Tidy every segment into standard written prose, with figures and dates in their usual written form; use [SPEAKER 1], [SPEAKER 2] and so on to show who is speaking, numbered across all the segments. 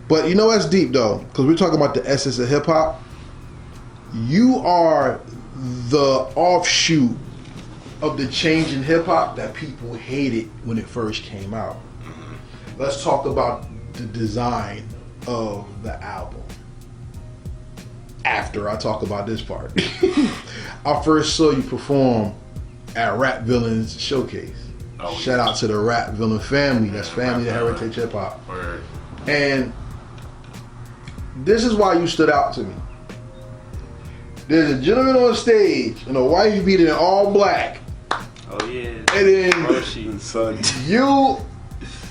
[SPEAKER 1] But you know that's deep though, because we're talking about the essence of hip hop. You are the offshoot of the change in hip hop that people hated when it first came out. Mm-hmm. Let's talk about the design of the album. After I talk about this part, I first saw you perform at Rap Villains Showcase. Oh, shout out to the Rap Villain family. That's family to Heritage Hip Hop. And this is why you stood out to me. There's a gentleman on stage and a wife beating in all black.
[SPEAKER 2] Oh yeah.
[SPEAKER 1] And then you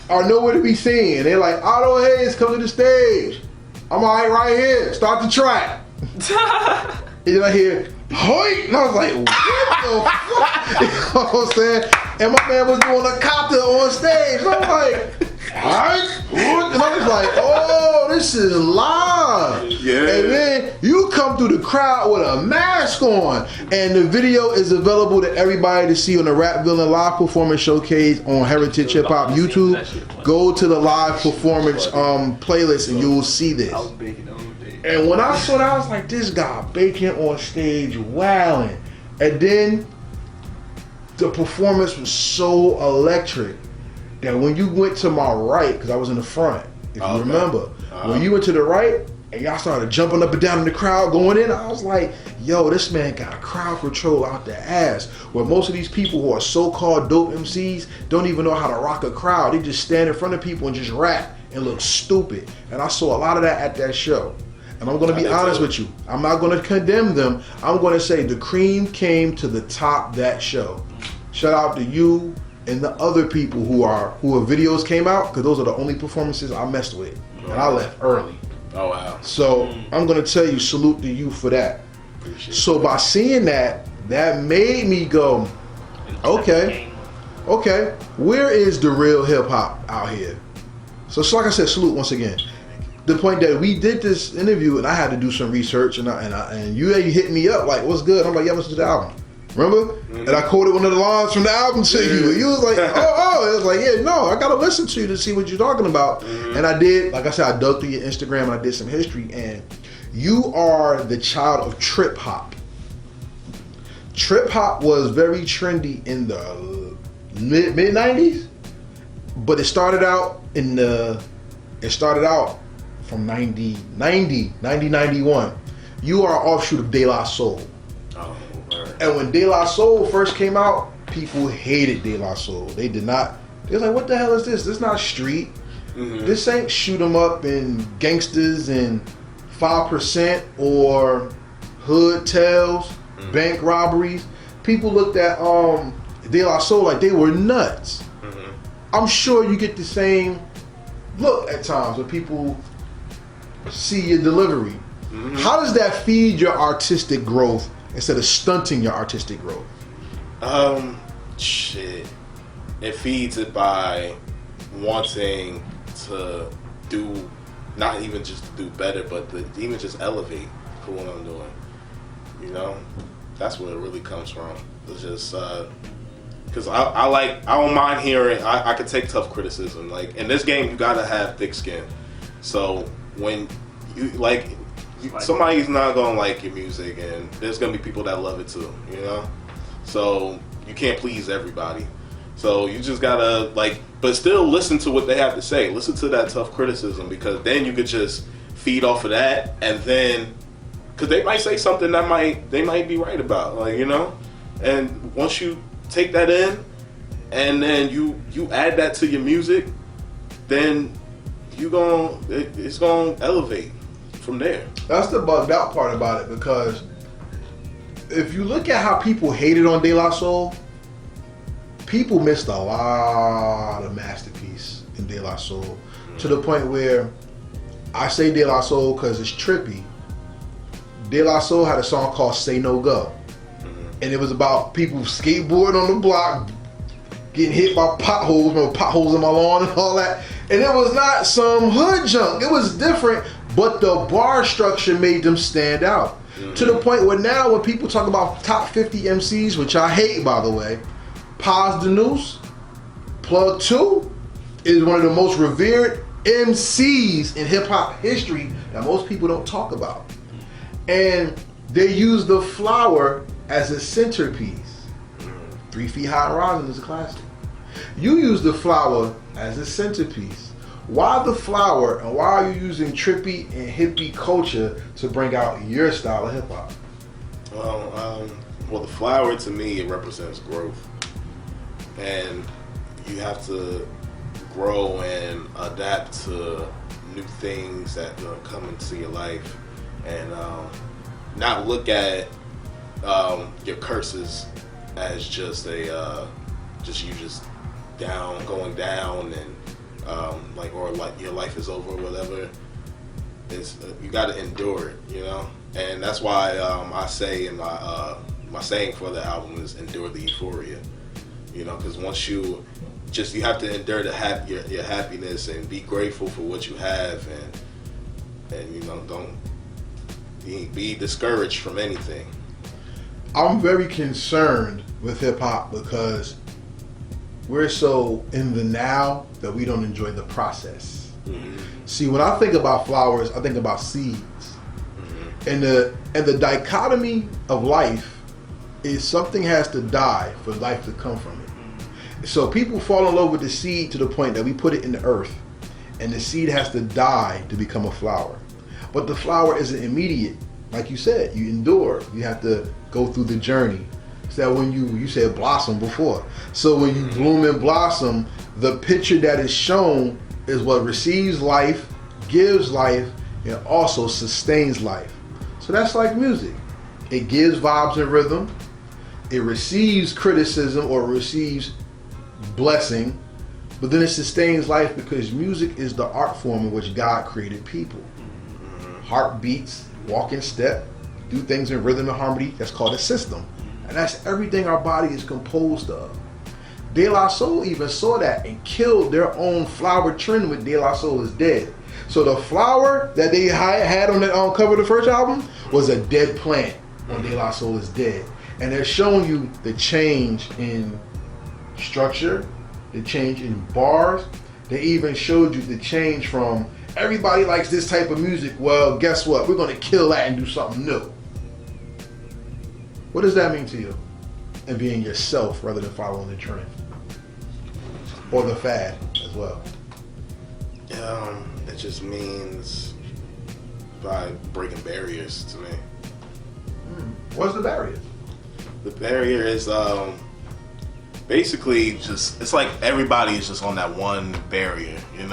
[SPEAKER 1] are nowhere to be seen. They're like, Otto Haze, come to the stage. I'm right here. Start the track. And then I hear, Hoy! And I was like, what the fuck? You know what I'm saying? And my man was doing a copter on stage. And I was like, alright. And I was like, oh, this is live. Yeah. And then you come through the crowd with a mask on. And the video is available to everybody to see on the Rap Villain Live Performance Showcase on Heritage Hip Hop YouTube. Go to the live performance playlist and you will see this. And when I saw that, I was like, this guy baking on stage, wilding. And then the performance was so electric that when you went to my right, because I was in the front, if you remember, when you went to the right and y'all started jumping up and down in the crowd going in, I was like, yo, this man got crowd control out the ass. Where most of these people who are so-called dope MCs don't even know how to rock a crowd. They just stand in front of people and just rap and look stupid. And I saw a lot of that at that show. And I'm going to be honest with you. I'm not going to condemn them. I'm going to say the cream came to the top that show. Shout out to you and the other people who videos came out, because those are the only performances I messed with. And I left early.
[SPEAKER 3] Oh, wow.
[SPEAKER 1] So I'm going to tell you, salute to you for that. So by seeing that, that made me go, okay, where is the real hip hop out here? So it's like I said, salute once again. The point that we did this interview and I had to do some research and you hit me up like, what's good? I'm like, yeah, listen to the album. Remember? Mm-hmm. And I quoted one of the lines from the album to you. And you was like, oh. It was like, yeah, no, I got to listen to you to see what you're talking about. Mm-hmm. And I did, like I said, I dug through your Instagram and I did some history. And you are the child of trip hop. Trip hop was very trendy in the mid 90s, but it started out from 90, 91. You are an offshoot of De La Soul. Oh, right. And when De La Soul first came out, people hated De La Soul. They did not. They was like, what the hell is this? This is not street. Mm-hmm. This ain't shoot 'em up and gangsters and 5% or hood tales, bank robberies. People looked at De La Soul like they were nuts. Mm-hmm. I'm sure you get the same look at times when people see your delivery. Mm-hmm. How does that feed your artistic growth instead of stunting your artistic growth?
[SPEAKER 3] It feeds it by wanting to do, not even just to do better, but to even just elevate for what I'm doing. You know, that's where it really comes from. It's just because I don't mind hearing. I can take tough criticism. Like in this game, you gotta have thick skin. So when you somebody's not gonna like your music, and there's gonna be people that love it too. You know, so you can't please everybody. So you just gotta but still listen to what they have to say. Listen to that tough criticism, because then you could just feed off of that, and then because they might say something that they might be right about, you know. And once you take that in, and then you add that to your music, then it's gonna elevate from there.
[SPEAKER 1] That's the bugged out part about it, because if you look at how people hated on De La Soul, people missed a lot of masterpiece in De La Soul, to the point where I say De La Soul because it's trippy. De La Soul had a song called Say No Go, and it was about people skateboarding on the block, getting hit by potholes in my lawn and all that. And it was not some hood junk. It was different, but the bar structure made them stand out. Mm-hmm. To the point where now when people talk about top 50 MCs, which I hate, by the way, Paz the Noose, Plug 2 is one of the most revered MCs in hip hop history that most people don't talk about. And they use the flower as a centerpiece. 3 Feet High and Rising is a classic. You use the flower as a centerpiece. Why the flower, and why are you using trippy and hippie culture to bring out your style of hip hop?
[SPEAKER 3] Well, the flower to me, it represents growth. And you have to grow and adapt to new things that come into your life, and not look at your curses as just going down and like your life is over or whatever. You got to endure it, and that's why I say in my saying for the album is endure the euphoria, because once you have to endure your happiness and be grateful for what you have, and don't be discouraged from anything.
[SPEAKER 1] I'm very concerned with hip hop because we're so in the now that we don't enjoy the process. Mm-hmm. See, when I think about flowers, I think about seeds. Mm-hmm. And the dichotomy of life is something has to die for life to come from it. Mm-hmm. So people fall in love with the seed to the point that we put it in the earth, and the seed has to die to become a flower. But the flower isn't immediate. Like you said, you endure. You have to go through the journey. So that when you said blossom before. So when you bloom and blossom, the picture that is shown is what receives life, gives life, and also sustains life. So that's like music. It gives vibes and rhythm. It receives criticism or receives blessing, but then it sustains life because music is the art form in which God created people. Heartbeats, walk in step, do things in rhythm and harmony. That's called a system. And that's everything our body is composed of. De La Soul even saw that and killed their own flower trend with De La Soul is Dead. So the flower that they had on the cover of the first album was a dead plant on De La Soul is Dead. And they're showing you the change in structure, the change in bars. They even showed you the change from everybody likes this type of music. Well, guess what? We're going to kill that and do something new. What does that mean to you? And being yourself rather than following the trend. Or the fad as well.
[SPEAKER 3] It just means by breaking barriers to me.
[SPEAKER 1] What's the barrier?
[SPEAKER 3] The barrier is basically just, it's like everybody is just on that one barrier, and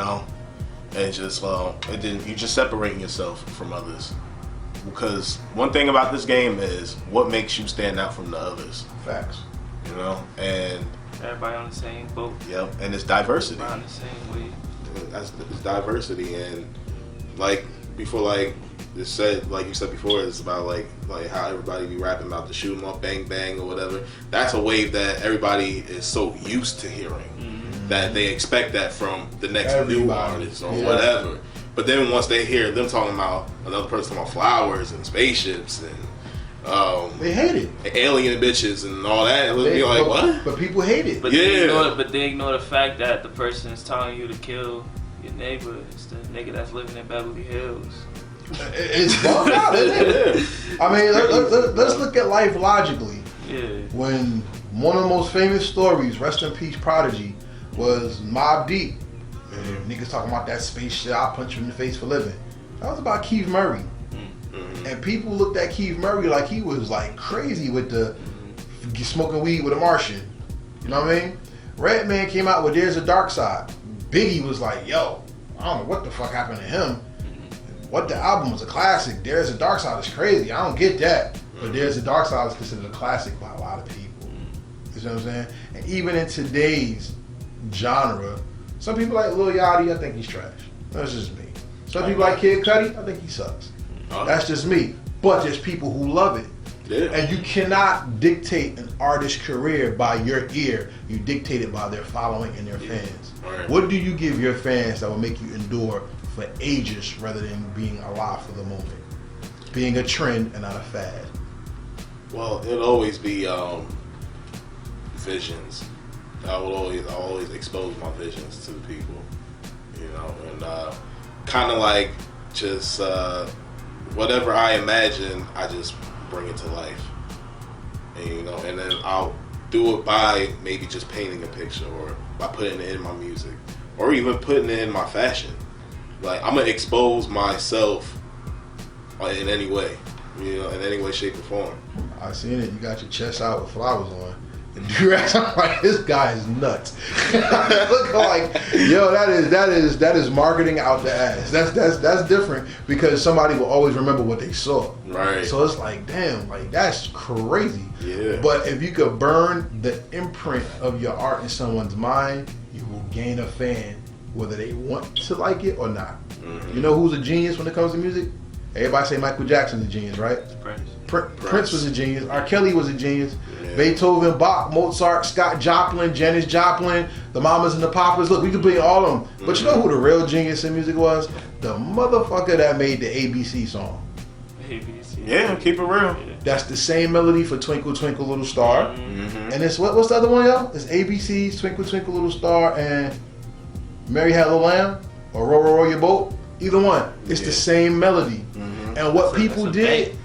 [SPEAKER 3] just and then you just separating yourself from others. Because one thing about this game is what makes you stand out from the others.
[SPEAKER 1] Facts.
[SPEAKER 3] And
[SPEAKER 2] everybody on the same boat.
[SPEAKER 3] Yep, and it's diversity.
[SPEAKER 2] Everybody on the same way.
[SPEAKER 3] It's diversity, and like before, like it said, like you said before, it's about like how everybody be rapping about the shoot 'em up, bang bang or whatever. That's a wave that everybody is so used to hearing that they expect that from the next new artist or whatever. But then once they hear them talking about another person talking about flowers and spaceships and
[SPEAKER 1] they hate it,
[SPEAKER 3] alien bitches and all that, it would be like, what?
[SPEAKER 1] But people hate it.
[SPEAKER 2] But they ignore the fact that the person is telling you to kill your neighbor. It's the nigga that's living in Beverly Hills.
[SPEAKER 1] It's bugged out, isn't it? I mean, let's look at life logically.
[SPEAKER 2] Yeah.
[SPEAKER 1] When one of the most famous stories, rest in peace, Prodigy, was Mobb Deep. And niggas talking about that space shit, I'll punch you in the face for living. That was about Keith Murray. Mm-hmm. And people looked at Keith Murray like he was like crazy with the smoking weed with a Martian. You know what I mean? Redman came out with There's a Dark Side. Biggie was like, yo, I don't know what the fuck happened to him. What the album was a classic. There's a Dark Side is crazy. I don't get that. But There's a Dark Side is considered a classic by a lot of people. You know what I'm saying? And even in today's genre, some people like Lil Yachty, I think he's trash. That's just me. Some people like Kid Cudi, I think he sucks. That's just me. But there's people who love it.
[SPEAKER 3] Yeah.
[SPEAKER 1] And you cannot dictate an artist's career by your ear. You dictate it by their following and their fans.
[SPEAKER 3] Right.
[SPEAKER 1] What do you give your fans that will make you endure for ages rather than being alive for the moment? Being a trend and not a fad.
[SPEAKER 3] Well, it'll always be visions. I'll always expose my visions to the people. you know, and kind of like just whatever I imagine, I just bring it to life, and you know, and then I'll do it by maybe just painting a picture or by putting it in my music or even putting it in my fashion. Like, I'm gonna expose myself in any way, you know, in any way, shape, or form.
[SPEAKER 1] I seen it. You got your chest out with flowers on. And I'm like, this guy is nuts. Look like, yo, that is marketing out the ass. That's different because somebody will always remember what they saw.
[SPEAKER 3] Right.
[SPEAKER 1] So it's like, damn, like that's crazy.
[SPEAKER 3] Yeah.
[SPEAKER 1] But if you could burn the imprint of your art in someone's mind, you will gain a fan, whether they want to like it or not. Mm-hmm. You know who's a genius when it comes to music? Everybody say Michael Jackson's a genius, right? Prince was a genius. R. Kelly was a genius. Yeah. Beethoven, Bach, Mozart, Scott Joplin, Janis Joplin, the Mamas and the Papas. Look, we could put all of them. Mm-hmm. But you know who the real genius in music was? The motherfucker that made the ABC song.
[SPEAKER 2] ABC.
[SPEAKER 3] Yeah, keep it real.
[SPEAKER 1] That's the same melody for Twinkle Twinkle Little Star. Mm-hmm. And it's what's the other one, y'all? It's ABC's Twinkle Twinkle Little Star and Mary Had a Little Lamb or Row Row Row Your Boat. Either one. It's the same melody. Mm-hmm. And what people did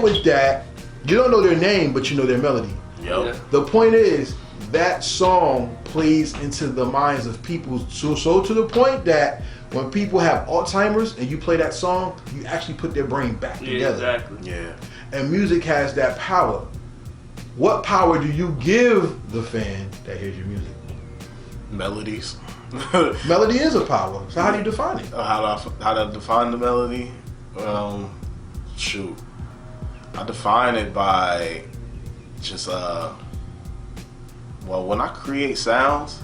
[SPEAKER 1] with that, you don't know their name, but you know their melody.
[SPEAKER 3] Yep.
[SPEAKER 1] The point is, that song plays into the minds of people so to the point that when people have Alzheimer's and you play that song, you actually put their brain back together.
[SPEAKER 2] Exactly.
[SPEAKER 3] Yeah.
[SPEAKER 1] And music has that power. What power do you give the fan that hears your music?
[SPEAKER 3] Melodies.
[SPEAKER 1] Melody is a power. So how do you define it?
[SPEAKER 3] How do I define the melody? Shoot. I define it by just when I create sounds,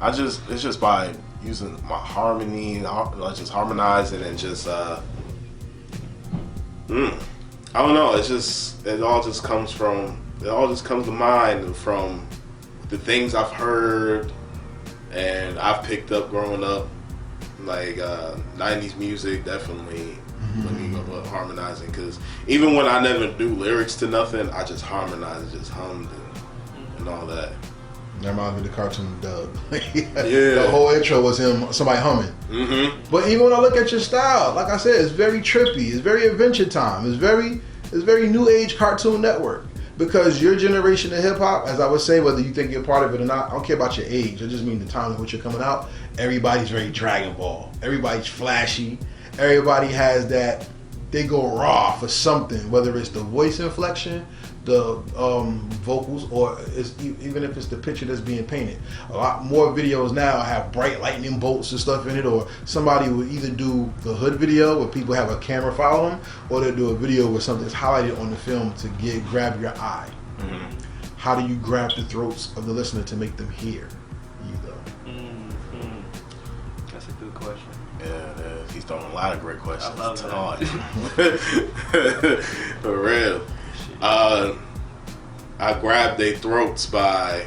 [SPEAKER 3] it's just by using my harmony, just harmonizing and just I don't know, it all just comes to mind from the things I've heard and I've picked up growing up, like 90s music definitely. When you go harmonizing, because even when I never do lyrics to nothing, I just harmonize and just hummed and all that.
[SPEAKER 1] That reminds me of the cartoon Doug.
[SPEAKER 3] Yeah.
[SPEAKER 1] The whole intro was him, somebody humming. Mm-hmm. But even when I look at your style, like I said, it's very trippy. It's very Adventure Time. It's very New Age Cartoon Network. Because your generation of hip hop, as I would say, whether you think you're part of it or not, I don't care about your age. I just mean the time in which you're coming out. Everybody's very Dragon Ball. Everybody's flashy. Everybody has that, they go raw for something, whether it's the voice inflection, the vocals, or even if it's the picture that's being painted. A lot more videos now have bright lightning bolts and stuff in it, or somebody will either do the hood video where people have a camera follow them, or they'll do a video where something's highlighted on the film to grab your eye. Mm-hmm. How do you grab the throats of the listener to make them hear you, though?
[SPEAKER 2] Mm-hmm. That's a good question.
[SPEAKER 3] Yeah, he's throwing a lot of great questions.
[SPEAKER 2] I love
[SPEAKER 3] that. For real. I grab their throats by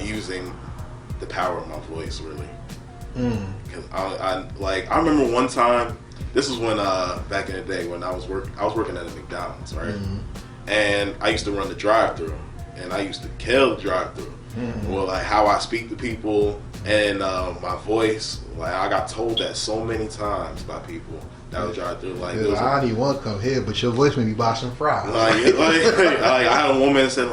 [SPEAKER 3] using the power of my voice, really. Because I remember one time. This was when back in the day when I was working at a McDonald's, right? Mm-hmm. And I used to run the drive-thru, and I used to kill the drive-thru. Mm-hmm. Well, like how I speak to people and my voice. Like I got told that so many times by people that would drive through. Like,
[SPEAKER 1] I don't even want to come here, but your voice made me buy some fries.
[SPEAKER 3] Like I had a woman that said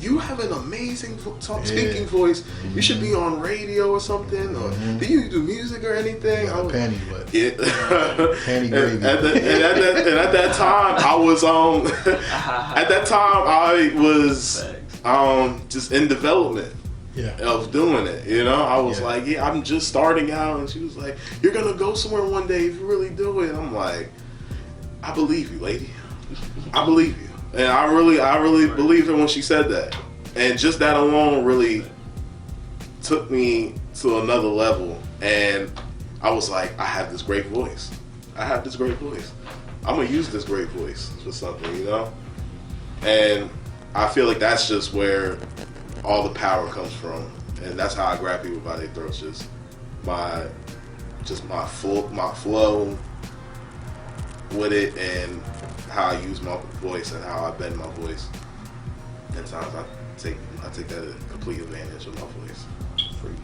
[SPEAKER 3] you have an amazing speaking voice. Mm-hmm. You should be on radio or something. Or do you do music or anything?
[SPEAKER 1] Yeah, panty butt.
[SPEAKER 3] Panty gravy. And at that time, I was just in development. Yeah. Of doing it, you know, I was like, I'm just starting out, and she was like, you're gonna go somewhere one day if you really do it. And I'm like, I believe you, lady. I believe you, and I really believed her when she said that, and just that alone really took me to another level. And I was like, I have this great voice. I'm gonna use this great voice for something, you know. And I feel like that's just where all the power comes from, and that's how I grab people by their throats. Just my flow with it, and how I use my voice and how I bend my voice. At times I take that complete advantage of my voice.
[SPEAKER 1] Freeze.